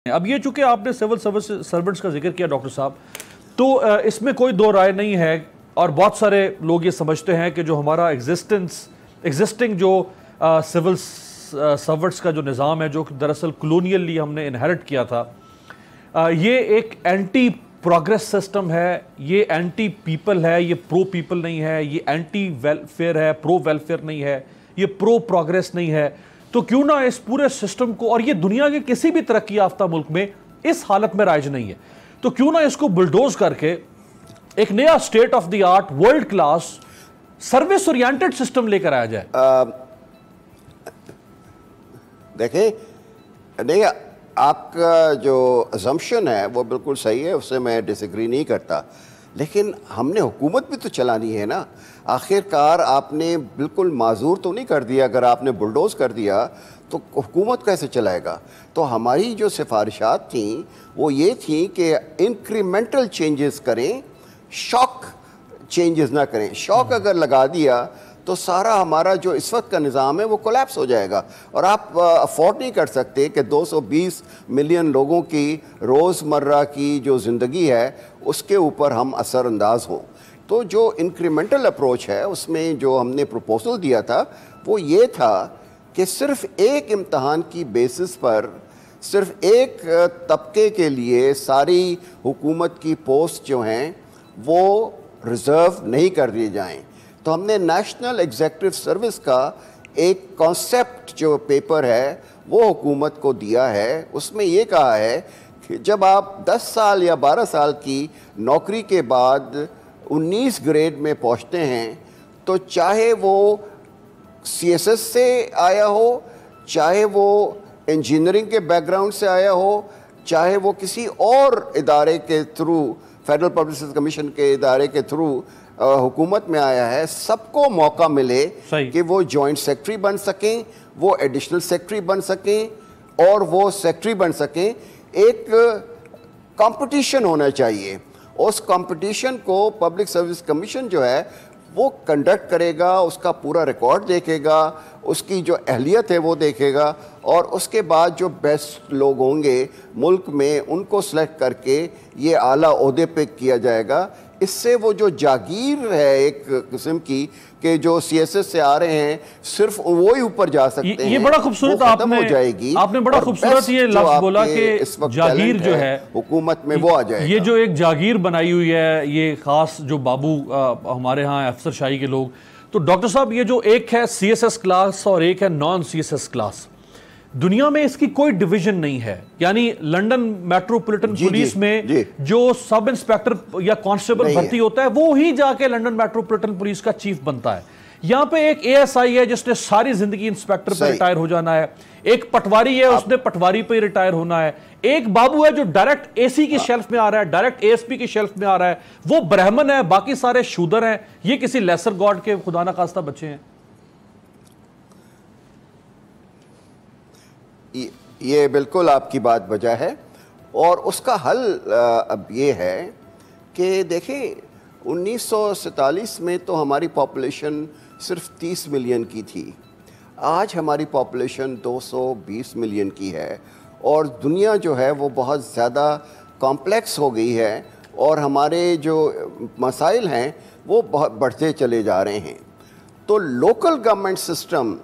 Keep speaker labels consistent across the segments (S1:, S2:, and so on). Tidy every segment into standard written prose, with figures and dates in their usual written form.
S1: اب یہ چونکہ آپ نے سول سرونٹس کا ذکر کیا ڈاکٹر صاحب، تو اس میں کوئی دو رائے نہیں ہے اور بہت سارے لوگ یہ سمجھتے ہیں کہ جو ہمارا ایگزسٹنگ جو سول سرونٹس کا جو نظام ہے، جو دراصل کلونیلی ہم نے انہیرٹ کیا تھا، یہ ایک اینٹی پروگریس سسٹم ہے، یہ اینٹی پیپل ہے، یہ پرو پیپل نہیں ہے، یہ اینٹی ویلفیئر ہے، پرو ویلفیئر نہیں ہے، یہ پرو پروگریس نہیں ہے۔ تو کیوں نہ اس پورے سسٹم کو، اور یہ دنیا کے کسی بھی ترقی یافتہ ملک میں اس حالت میں رائج نہیں ہے، تو کیوں نہ اس کو بلڈوز کر کے ایک نیا state of the art world class service oriented system لے کر آیا جائے۔
S2: دیکھیں، نہیں، آپ کا جو assumption ہے وہ بالکل صحیح ہے، اس سے میں ڈس ایگری نہیں کرتا، لیکن ہم نے حکومت بھی تو چلانی ہے نا۔ آخر کار آپ نے بالکل معذور تو نہیں کر دیا، اگر آپ نے بلڈوز کر دیا تو حکومت کیسے چلائے گا؟ تو ہماری جو سفارشات تھیں وہ یہ تھیں کہ انکریمنٹل چینجز کریں، شاک چینجز نہ کریں۔ شاک اگر لگا دیا تو سارا ہمارا جو اس وقت کا نظام ہے وہ کولیپس ہو جائے گا، اور آپ افورڈ نہیں کر سکتے کہ 220 ملین لوگوں کی روز مرہ کی جو زندگی ہے اس کے اوپر ہم اثر انداز ہوں۔ تو جو انکریمنٹل اپروچ ہے اس میں جو ہم نے پروپوزل دیا تھا وہ یہ تھا کہ صرف ایک امتحان کی بیسس پر صرف ایک طبقے کے لیے ساری حکومت کی پوسٹ جو ہیں وہ ریزرو نہیں کر دیے جائیں۔ تو ہم نے نیشنل ایگزیکٹو سروس کا ایک کانسیپٹ جو پیپر ہے وہ حکومت کو دیا ہے۔ اس میں یہ کہا ہے کہ جب آپ 10 سال یا 12 سال کی نوکری کے بعد 19 گریڈ میں پہنچتے ہیں تو چاہے وہ سی ایس ایس سے آیا ہو، چاہے وہ انجینئرنگ کے بیک گراؤنڈ سے آیا ہو، چاہے وہ کسی اور ادارے کے through, federal public service commission کے ادارے کے تھرو حکومت میں آیا ہے، سب کو موقع ملے کہ وہ جوائنٹ سیکٹری بن سکیں، وہ ایڈیشنل سیکٹری بن سکیں، اور وہ سیکٹری بن سکیں۔ ایک کمپٹیشن ہونا چاہیے، اس کمپٹیشن کو پبلک سروس کمیشن جو ہے وہ کنڈکٹ کرے گا، اس کا پورا ریکارڈ دیکھے گا، اس کی جو اہلیت ہے وہ دیکھے گا، اور اس کے بعد جو بیسٹ لوگ ہوں گے ملک میں ان کو سلیکٹ کر کے یہ اعلیٰ عہدے پہ کیا جائے گا۔ اس سے وہ جو جاگیر ہے ایک قسم کی کہ جو سی ایس ایس سے آ رہے ہیں صرف وہی اوپر جا سکتے ہیں،
S1: یہ بڑا خوبصورت آپ نے بڑا خوبصورت یہ لفظ بولا کہ جاگیر جو ہے
S2: حکومت میں وہ آ جائے گا۔
S1: یہ جو ایک جاگیر بنائی ہوئی ہے، یہ خاص جو بابو ہمارے ہاں افسر شاہی کے لوگ، تو ڈاکٹر صاحب یہ جو ایک ہے سی ایس ایس کلاس اور ایک ہے non C S S class, دنیا میں اس کی کوئی ڈویژن نہیں ہے۔ یعنی لنڈن میٹروپولیٹن پولیس میں جو سب انسپیکٹر یا کانسٹیبل بھرتی ہوتا ہے وہ ہی جا کے لنڈن میٹروپولیٹن پولیس کا چیف بنتا ہے۔ یہاں پہ ایک اے ایس آئی ہے جس نے ساری زندگی انسپیکٹر پہ ریٹائر ہو جانا ہے، ایک پٹواری ہے اس نے پٹواری پہ ریٹائر ہونا ہے، ایک بابو ہے جو ڈائریکٹ اے سی کی شیلف میں آ رہا ہے، ڈائریکٹ اے ایس پی کی شیلف میں آ رہا ہے، وہ برہمن ہے، باقی سارے شودر ہیں، یہ کسی لیسر گاڈ کے خدا نہ خواستہ بچے ہیں۔
S2: یہ بالکل آپ کی بات بجا ہے، اور اس کا حل اب یہ ہے کہ دیکھیں 1947 میں تو ہماری پاپولیشن صرف 30 ملین کی تھی، آج ہماری پاپولیشن 220 ملین کی ہے، اور دنیا جو ہے وہ بہت زیادہ کمپلیکس ہو گئی ہے، اور ہمارے جو مسائل ہیں وہ بہت بڑھتے چلے جا رہے ہیں۔ تو لوکل گورنمنٹ سسٹم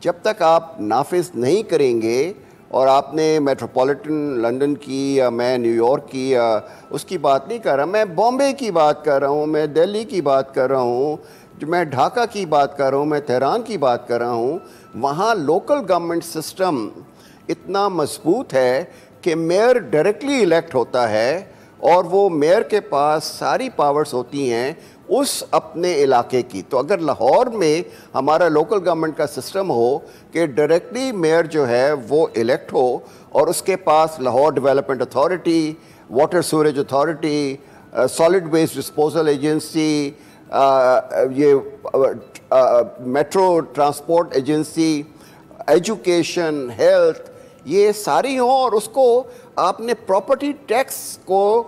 S2: جب تک آپ نافذ نہیں کریں گے، اور آپ نے میٹروپولیٹن لنڈن کی یا میں نیو یارک کی یا اس کی بات نہیں کر رہا، میں بامبے کی بات کر رہا ہوں، میں دہلی کی بات کر رہا ہوں، میں ڈھاکہ کی بات کر رہا ہوں، میں تہران کی بات کر رہا ہوں، وہاں لوکل گورنمنٹ سسٹم اتنا مضبوط ہے کہ میئر ڈائریکٹلی الیکٹ ہوتا ہے، اور وہ میئر کے پاس ساری پاورز ہوتی ہیں اس اپنے علاقے کی۔ تو اگر لاہور میں ہمارا لوکل گورنمنٹ کا سسٹم ہو کہ ڈائریکٹلی میئر جو ہے وہ الیکٹ ہو، اور اس کے پاس Lahore development authority, water sewerage authority, solid waste disposal agency, یہ metro transport agency, education, health, یہ ساری ہوں، اور اس کو آپ نے پراپرٹی ٹیکس کو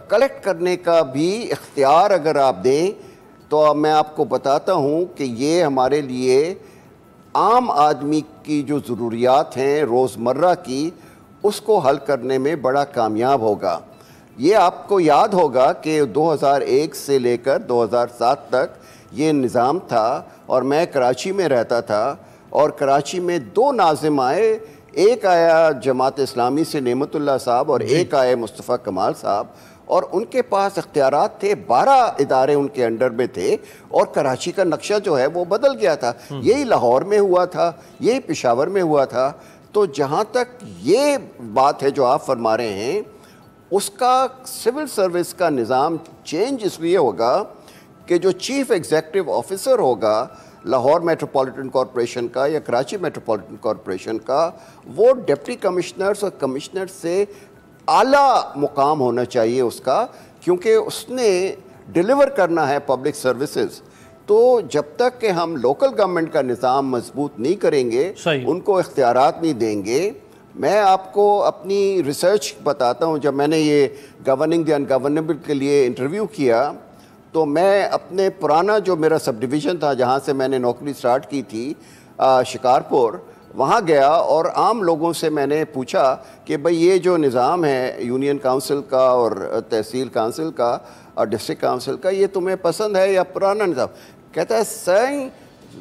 S2: کلیکٹ کرنے کا بھی اختیار اگر آپ دیں، تو میں آپ کو بتاتا ہوں کہ یہ ہمارے لیے عام آدمی کی جو ضروریات ہیں روزمرہ کی، اس کو حل کرنے میں بڑا کامیاب ہوگا. یہ آپ کو یاد ہوگا کہ 2001 سے لے کر 2007 تک یہ نظام تھا اور میں کراچی میں رہتا تھا اور کراچی میں 2 ناظم آئے, ایک آیا جماعت اسلامی سے نعمت اللہ صاحب اور ایک آئے مصطفیٰ کمال صاحب, اور ان کے پاس اختیارات تھے, 12 ادارے ان کے انڈر میں تھے اور کراچی کا نقشہ جو ہے وہ بدل گیا تھا. یہی لاہور میں ہوا تھا, یہی پشاور میں ہوا تھا. تو جہاں تک یہ بات ہے جو آپ فرما رہے ہیں, اس کا سول سروس کا نظام چینج اس لیے ہوگا کہ جو چیف ایگزیکٹو آفیسر ہوگا لاہور میٹروپولیٹن کارپوریشن کا یا کراچی میٹروپولیٹن کارپوریشن کا, وہ ڈپٹی کمشنرز اور کمشنر سے اعلیٰ مقام ہونا چاہیے اس کا, کیونکہ اس نے ڈیلیور کرنا ہے پبلک سروسز. تو جب تک کہ ہم لوکل گورنمنٹ کا نظام مضبوط نہیں کریں گے, ان کو اختیارات نہیں دیں گے. میں آپ کو اپنی ریسرچ بتاتا ہوں. جب میں نے یہ گورننگ دی انگورنیبل کے لیے انٹرویو کیا تو میں اپنے پرانا جو میرا سب ڈویژن تھا جہاں سے میں نے نوکری سٹارٹ کی تھی, شکارپور, وہاں گیا اور عام لوگوں سے میں نے پوچھا کہ بھئی یہ جو نظام ہے یونین کاؤنسل کا اور تحصیل کاؤنسل کا اور ڈسٹرکٹ کاؤنسل کا, یہ تمہیں پسند ہے یا پرانا نظام؟ کہتا ہے سائیں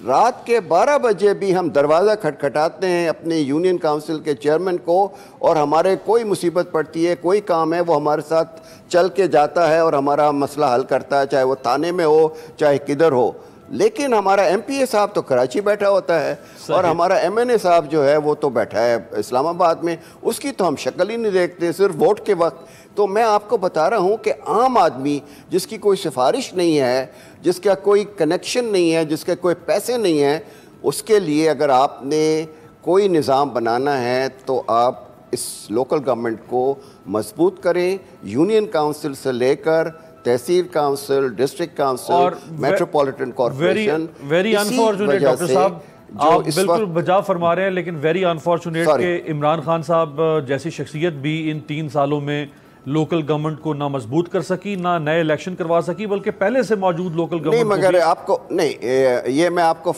S2: رات کے 12 بجے بھی ہم دروازہ کھٹکھٹاتے ہیں اپنے یونین کاؤنسل کے چیئرمین کو, اور ہمارے کوئی مصیبت پڑتی ہے, کوئی کام ہے, وہ ہمارے ساتھ چل کے جاتا ہے اور ہمارا مسئلہ حل کرتا ہے, چاہے وہ تھانے میں ہو چاہے کدھر ہو. لیکن ہمارا ایم پی اے صاحب تو کراچی بیٹھا ہوتا ہے اور ہمارا ایم این اے صاحب جو ہے وہ تو بیٹھا ہے اسلام آباد میں, اس کی تو ہم شکل ہی نہیں دیکھتے صرف ووٹ کے وقت. تو میں آپ کو بتا رہا ہوں کہ عام آدمی جس کی کوئی سفارش نہیں ہے, جس کا کوئی کنیکشن نہیں ہے, جس کے کوئی پیسے نہیں ہیں, اس کے لیے اگر آپ نے کوئی نظام بنانا ہے تو آپ اس لوکل گورنمنٹ کو مضبوط کریں, یونین کاؤنسل سے لے کر تحصیل council, district council, metropolitan corporation.
S1: Very unfortunate doctor صاحب, آپ بالکل بجا فرما رہے ہیں, لیکن ویری انفارچونیٹ کہ عمران خان صاحب جیسی شخصیت بھی ان 3 سالوں میں لوکل گورنمنٹ کو نہ مضبوط کر سکی, نہ نئے الیکشن کروا سکی, بلکہ پہلے سے موجود لوکل گورنمنٹ
S2: نہیں, مگر آپ کو نہیں, یہ میں آپ کو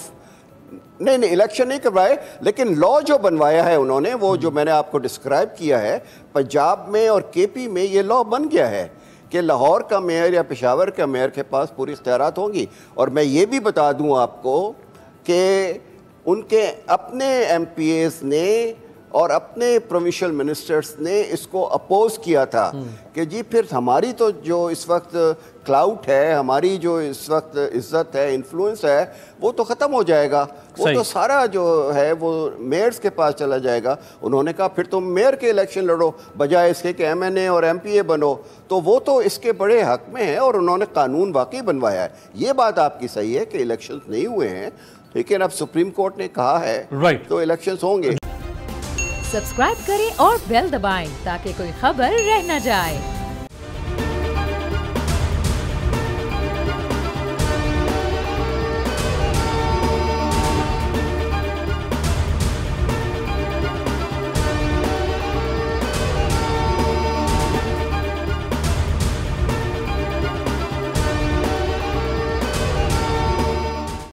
S2: نہیں الیکشن نہیں کروائے, لیکن لا جو بنوایا ہے انہوں نے, وہ جو میں نے آپ کو ڈسکرائب کیا ہے, پنجاب میں اور کے پی میں یہ لا بن گیا ہے کہ لاہور کا میئر یا پشاور کا میئر کے پاس پوری اختیارات ہوں گی. اور میں یہ بھی بتا دوں آپ کو کہ ان کے اپنے ایم پی ایز نے اور اپنے پروونشل منسٹرز نے اس کو اپوز کیا تھا کہ جی پھر ہماری تو جو اس وقت کلاؤٹ ہے, ہماری جو اس وقت عزت ہے, انفلوئنس ہے, وہ تو ختم ہو جائے گا, وہ تو سارا جو ہے وہ میئرز کے پاس چلا جائے گا. انہوں نے کہا پھر تم میئر کے الیکشن لڑو بجائے اس کے کہ ایم این اے اور ایم پی اے بنو. تو وہ تو اس کے بڑے حق میں ہے اور انہوں نے قانون واقعی بنوایا ہے. یہ بات آپ کی صحیح ہے کہ الیکشنز نہیں ہوئے ہیں, لیکن اب سپریم کورٹ نے کہا ہے تو الیکشنز ہوں گے.
S3: سبسکرائب کریں اور بیل دبائیں تاکہ کوئی خبر رہ نہ جائے.